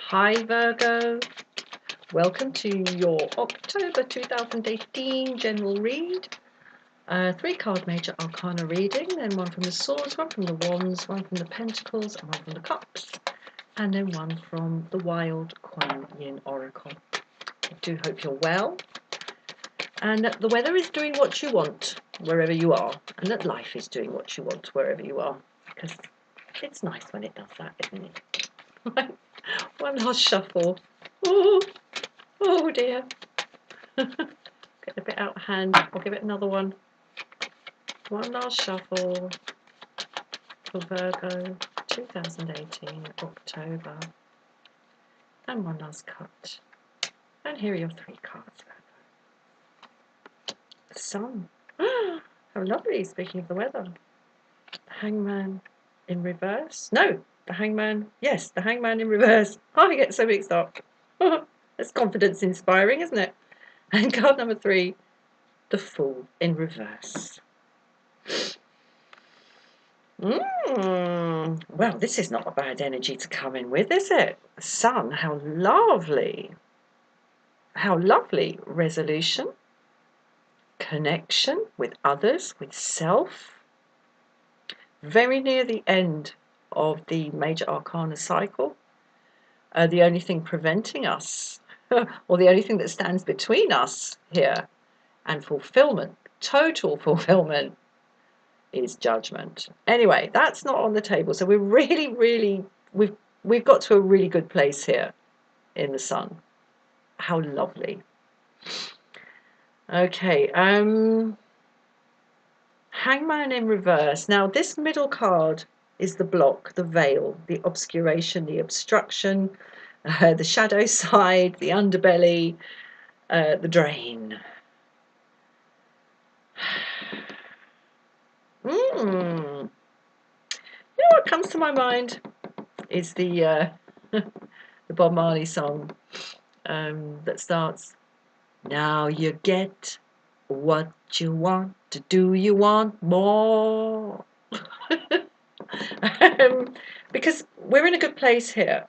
Hi Virgo, welcome to your October 2018 general read. 3-card major arcana reading, then one from the swords, one from the wands, one from the pentacles, and one from the cups, and then one from the wild Kuan Yin oracle. I do hope you're well, and that the weather is doing what you want wherever you are, and that life is doing what you want wherever you are, because it's nice when it does that, isn't it? One last shuffle. Oh dear. Get a bit out of hand. I'll give it another one. One last shuffle for Virgo 2018 October. And one last cut. And here are your 3 cards, Virgo. The sun. How lovely, speaking of the weather. The Hangman in reverse. No, the Hangman. Yes, the Hangman in reverse. I get so mixed up. That's confidence inspiring, isn't it? And card number 3, the Fool in reverse. Well, this is not a bad energy to come in with, is it? Sun, how lovely. How lovely. Resolution, connection with others, with self. Very near the end of the major arcana cycle. The only thing preventing us, or the only thing that stands between us here and fulfillment, total fulfillment, is judgment. Anyway, that's not on the table. So we're really, we've got to a really good place here in the sun. How lovely. Okay, Hangman in reverse. Now this middle card is the block, the veil, the obscuration, the obstruction, the shadow side, the underbelly, the drain. You know what comes to my mind is the the Bob Marley song that starts, now you get what you want, do you want more? Because we're in a good place here,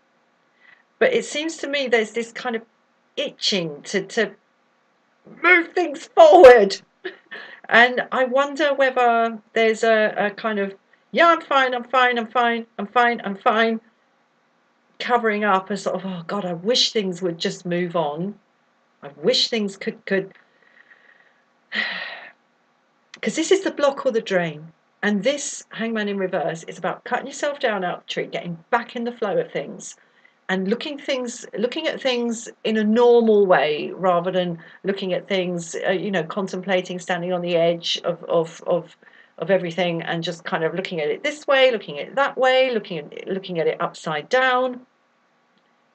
but it seems to me there's this kind of itching to move things forward. And I wonder whether there's a kind of, yeah, I'm fine, covering up a sort of, oh God, I wish things would just move on. I wish things could, because this is the block or the drain. And this Hangman in reverse is about cutting yourself down out the tree, getting back in the flow of things, and looking at things in a normal way rather than looking at things, contemplating, standing on the edge of everything, and just kind of looking at it this way, looking at it that way, looking at it upside down.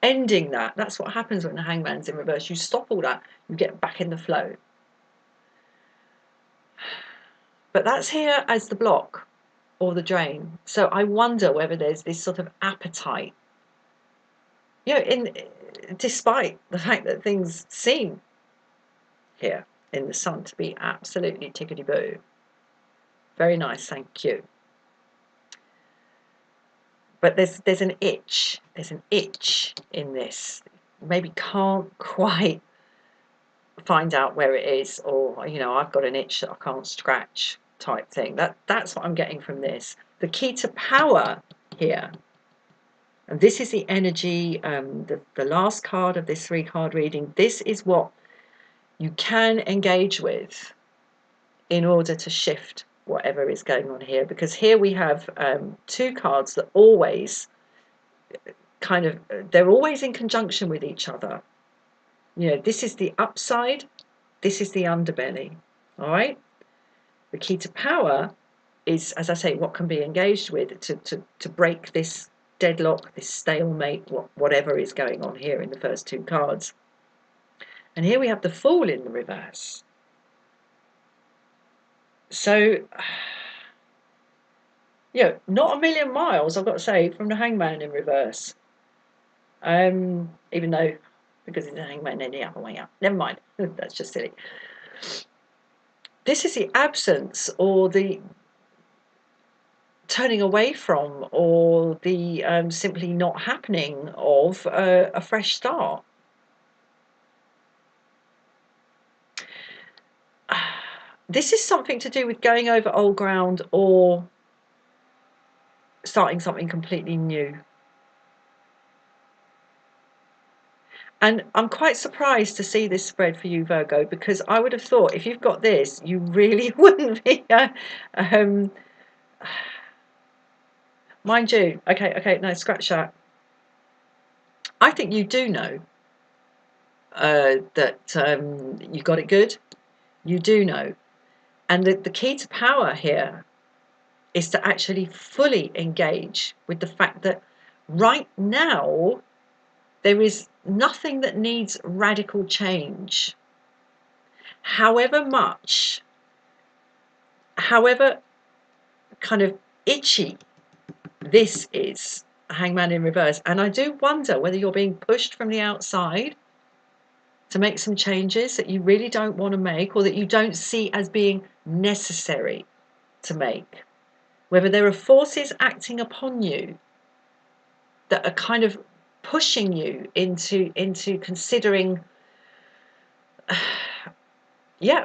Ending that. That's what happens when the Hangman's in reverse. You stop all that, you get back in the flow. But that's here as the block or the drain. So I wonder whether there's this sort of appetite, despite the fact that things seem here in the sun to be absolutely tickety-boo. Very nice, thank you. But there's an itch. There's an itch in this. Maybe can't quite find out where it is, or I've got an itch that I can't scratch type thing. That's what I'm getting from this. The key to power here, and this is the energy, the last card of this 3-card reading. This is what you can engage with in order to shift whatever is going on here, because here we have 2 cards that always they're always in conjunction with each other. This is the upside, this is the underbelly. All right, the key to power is, as I say, what can be engaged with to break this deadlock, this stalemate, whatever is going on here in the first 2 cards. And here we have the Fool in the reverse. So, not a million miles, I've got to say, from the Hangman in reverse. Even though, because it's a Hangman any other way up. Never mind, that's just silly. This is the absence, or the turning away from, or the simply not happening of a fresh start. This is something to do with going over old ground or starting something completely new. And I'm quite surprised to see this spread for you, Virgo, because I would have thought if you've got this, you really wouldn't be. Mind you, okay, no, scratch that. I think you do know that you got it good. You do know. And the key to power here is to actually fully engage with the fact that right now there is nothing that needs radical change. However much, however kind of itchy this is, a hangman in reverse. And I do wonder whether you're being pushed from the outside to make some changes that you really don't want to make, or that you don't see as being necessary to make. Whether there are forces acting upon you that are kind of pushing you into considering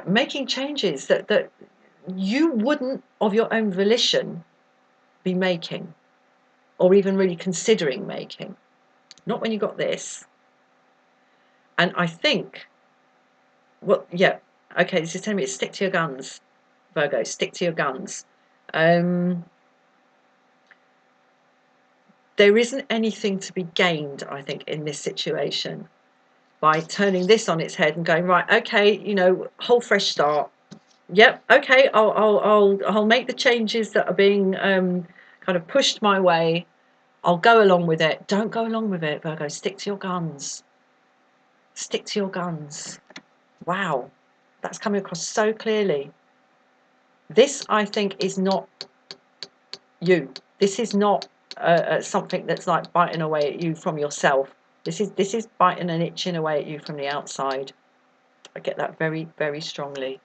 making changes that you wouldn't of your own volition be making, or even really considering making. Not when you got this. And I think this is telling me to stick to your guns, Virgo, stick to your guns. There isn't anything to be gained, I think, in this situation by turning this on its head and going, right, okay, whole fresh start. Yep, okay, I'll make the changes that are being kind of pushed my way. I'll go along with it. Don't go along with it, Virgo. Stick to your guns. Stick to your guns. Wow, that's coming across so clearly. This, I think, is not you. This is not something that's like biting away at you from yourself. This is biting and itching away at you from the outside. I get that very, very strongly.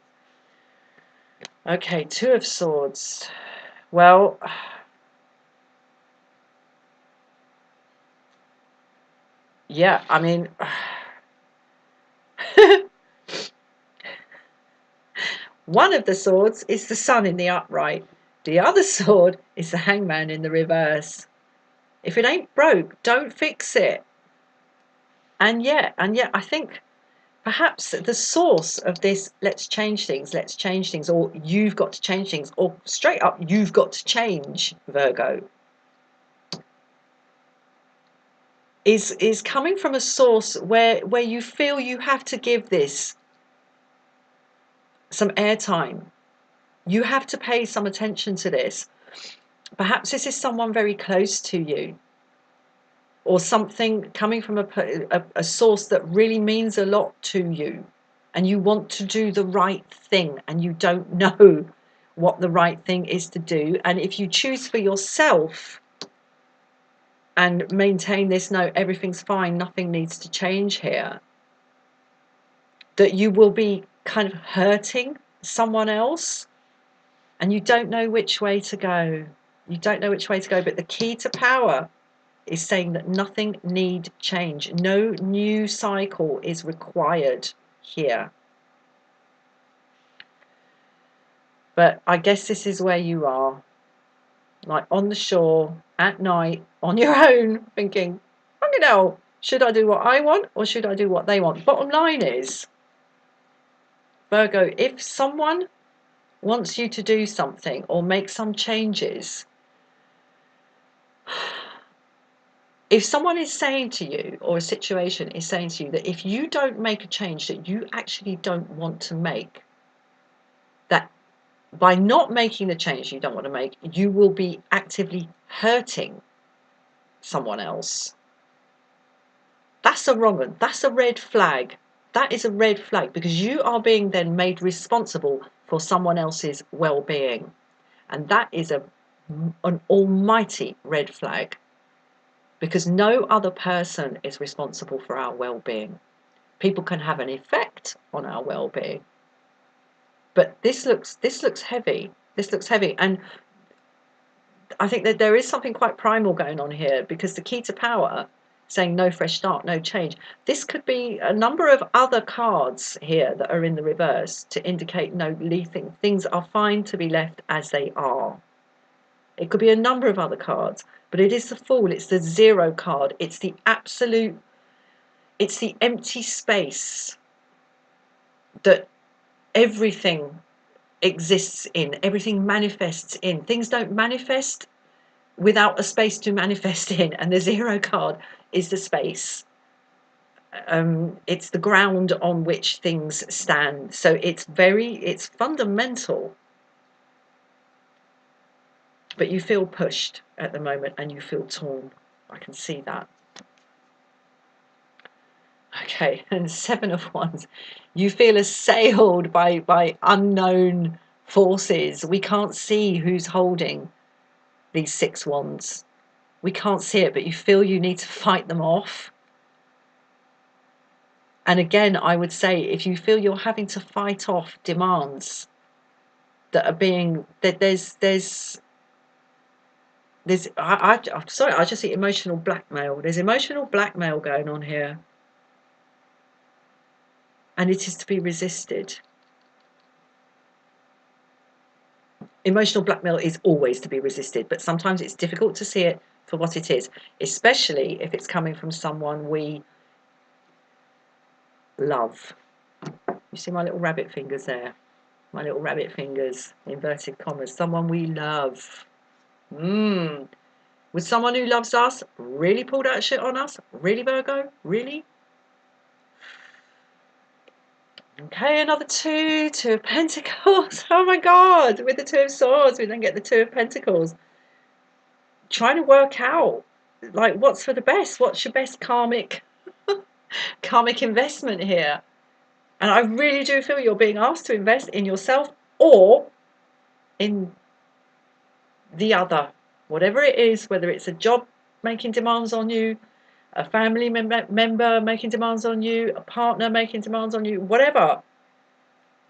Okay, Two of Swords. Well, yeah, I mean, one of the swords is the Sun in the upright. The other sword is the Hangman in the reverse. If it ain't broke, don't fix it. And yet, I think perhaps the source of this let's change things, or you've got to change things, or straight up you've got to change, Virgo, is coming from a source where you feel you have to give this some airtime. You have to pay some attention to this. Perhaps this is someone very close to you, or something coming from a source that really means a lot to you, and you want to do the right thing and you don't know what the right thing is to do. And if you choose for yourself and maintain this, no, everything's fine, nothing needs to change here, that you will be kind of hurting someone else, and you don't know which way to go. You don't know which way to go. But the key to power is saying that nothing need change. No new cycle is required here. But I guess this is where you are, like on the shore at night on your own, thinking, should I do what I want or should I do what they want? Bottom line is, Virgo, if someone wants you to do something or make some changes, if someone is saying to you, or a situation is saying to you, that if you don't make a change that you actually don't want to make, that by not making the change you don't want to make, you will be actively hurting someone else, that's a wrong one. That's a red flag. That is a red flag, because you are being then made responsible for someone else's well-being. And that is an almighty red flag, because no other person is responsible for our well-being. People can have an effect on our well-being, but this looks heavy. This looks heavy. And I think that there is something quite primal going on here, because the key to power, saying no fresh start, no change. This could be a number of other cards here that are in the reverse to indicate no leaving. Things are fine to be left as they are. It could be a number of other cards, but it is the Fool. It's the Zero card. It's the absolute, it's the empty space that everything exists in, everything manifests in. Things don't manifest without a space to manifest in, and the Zero card is the space. It's the ground on which things stand. So it's fundamental. But you feel pushed at the moment, and you feel torn. I can see that. Okay, and Seven of Wands. You feel assailed by unknown forces. We can't see who's holding these 6 wands. We can't see it, but you feel you need to fight them off. And again, I would say, if you feel you're having to fight off demands that are being, that I'm sorry, I just see emotional blackmail. There's emotional blackmail going on here. And it is to be resisted. Emotional blackmail is always to be resisted, but sometimes it's difficult to see it for what it is, especially if it's coming from someone we love. You see my little rabbit fingers there? My little rabbit fingers, inverted commas. Someone we love. Would someone who loves us really pull that shit on us? Really, Virgo? Really? Okay, another two of Pentacles. Oh my God, with the Two of Swords, we then get the Two of Pentacles. Trying to work out, like, what's for the best? What's your best karmic investment here? And I really do feel you're being asked to invest in yourself or in the other. Whatever it is, whether it's a job making demands on you, a family member making demands on you, a partner making demands on you, whatever,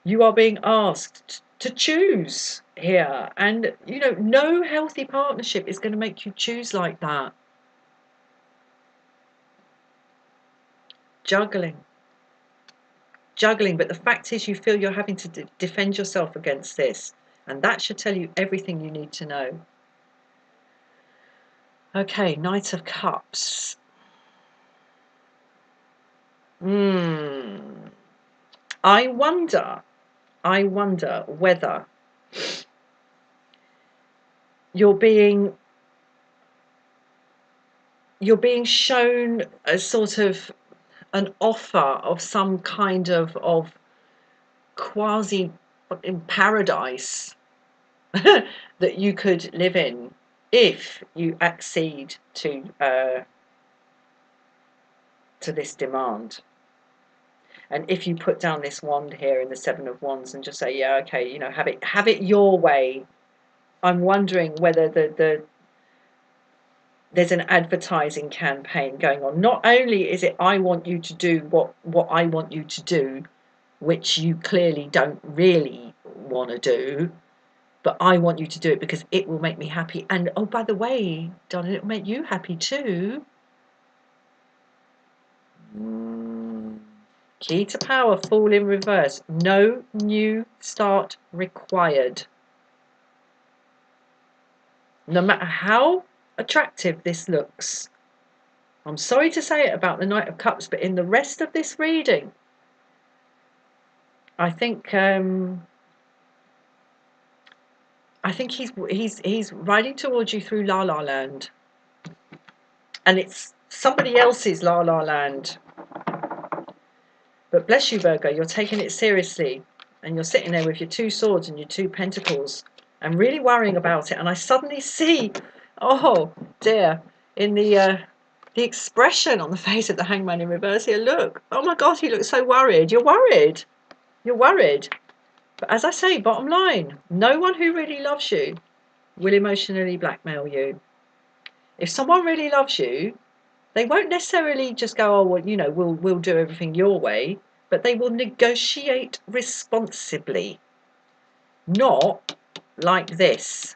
you are being asked to choose here. And, you know, no healthy partnership is going to make you choose like that. Juggling. But the fact is, you feel you're having to defend yourself against this. And that should tell you everything you need to know. Okay, Knight of Cups. I wonder whether you're being shown a sort of an offer of some kind of quasi paradise that you could live in if you accede to this demand. And if you put down this wand here in the Seven of Wands and just say, yeah, okay, you know, have it your way. I'm wondering whether there's an advertising campaign going on. Not only is it, I want you to do what I want you to do, which you clearly don't really want to do, but I want you to do it because it will make me happy. And oh, by the way, darling, it'll make you happy too. Key to power, Fool in reverse. No new start required. No matter how attractive this looks. I'm sorry to say it about the Knight of Cups, but in the rest of this reading, I think he's riding towards you through La La Land, and it's somebody else's La La Land. But bless you, Virgo, you're taking it seriously, and you're sitting there with your 2 swords and your 2 pentacles, and really worrying about it. And I suddenly see, oh dear, in the expression on the face of the Hangman in reverse here. Look, oh my God, he looks so worried. You're worried. You're worried. But as I say, bottom line, no one who really loves you will emotionally blackmail you. If someone really loves you, they won't necessarily just go, oh, well, you know, we'll do everything your way, but they will negotiate responsibly. Not like this.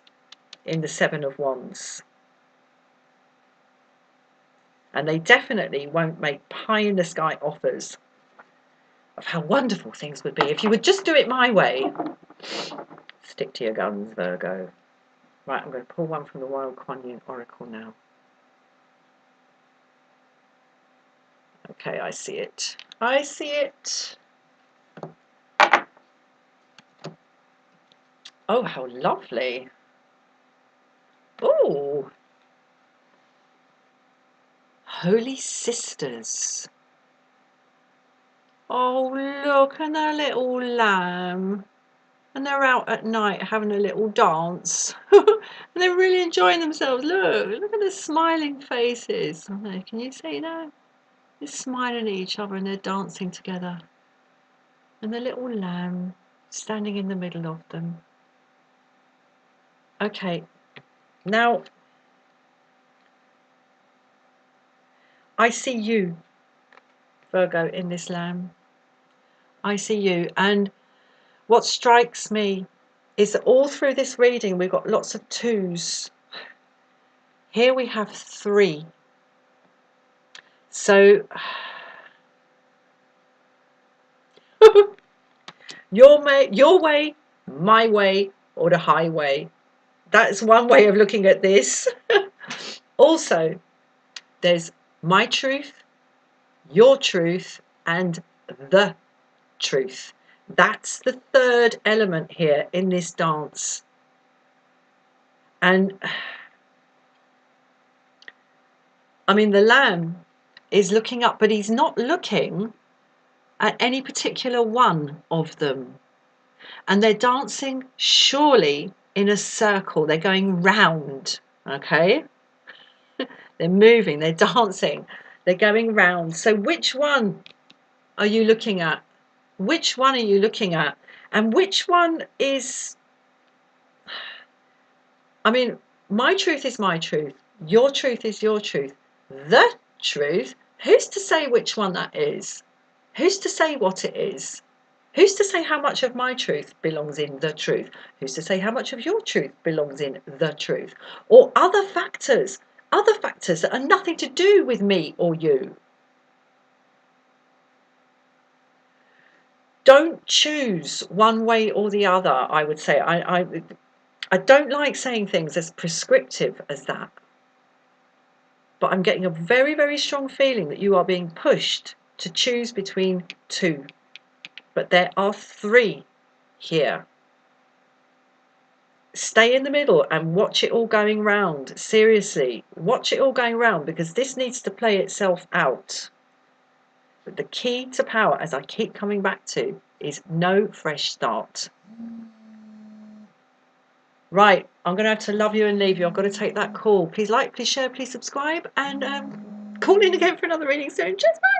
in the Seven of Wands. And they definitely won't make pie-in-the-sky offers of how wonderful things would be if you would just do it my way. Stick to your guns, Virgo. Right, I'm going to pull one from the Wild Kuan Yin Oracle now. Okay, I see it. I see it. Oh, how lovely. Oh. Holy Sisters. Oh, look, and their little lamb. And they're out at night having a little dance. And they're really enjoying themselves. Look at the smiling faces. Oh, no, can you see that? They're smiling at each other and they're dancing together. And the little lamb standing in the middle of them. Okay, now I see you, Virgo, in this lamb. I see you. And what strikes me is that all through this reading we've got lots of twos. Here we have 3. So your way, my way, or the highway. That's one way of looking at this. Also, there's my truth, your truth, and the truth. That's the third element here in this dance. And I mean, the lamb is looking up, but he's not looking at any particular one of them. And they're dancing surely in a circle. They're going round, okay? They're moving, they're dancing, they're going round. So which one are you looking at? Which one are you looking at? And which one is... I mean, my truth is my truth. Your truth is your truth. The truth, who's to say which one that is? Who's to say what it is? Who's to say how much of my truth belongs in the truth? Who's to say how much of your truth belongs in the truth? Or other factors that are nothing to do with me or you. Don't choose one way or the other, I would say. I don't like saying things as prescriptive as that. But I'm getting a very, very strong feeling that you are being pushed to choose between 2. But there are 3 here. Stay in the middle and watch it all going round. Seriously, watch it all going round, because this needs to play itself out. But the key to power, as I keep coming back to, is no fresh start. Right, I'm going to have to love you and leave you. I've got to take that call. Please like, please share, please subscribe, and call in again for another reading soon. Cheers, bye!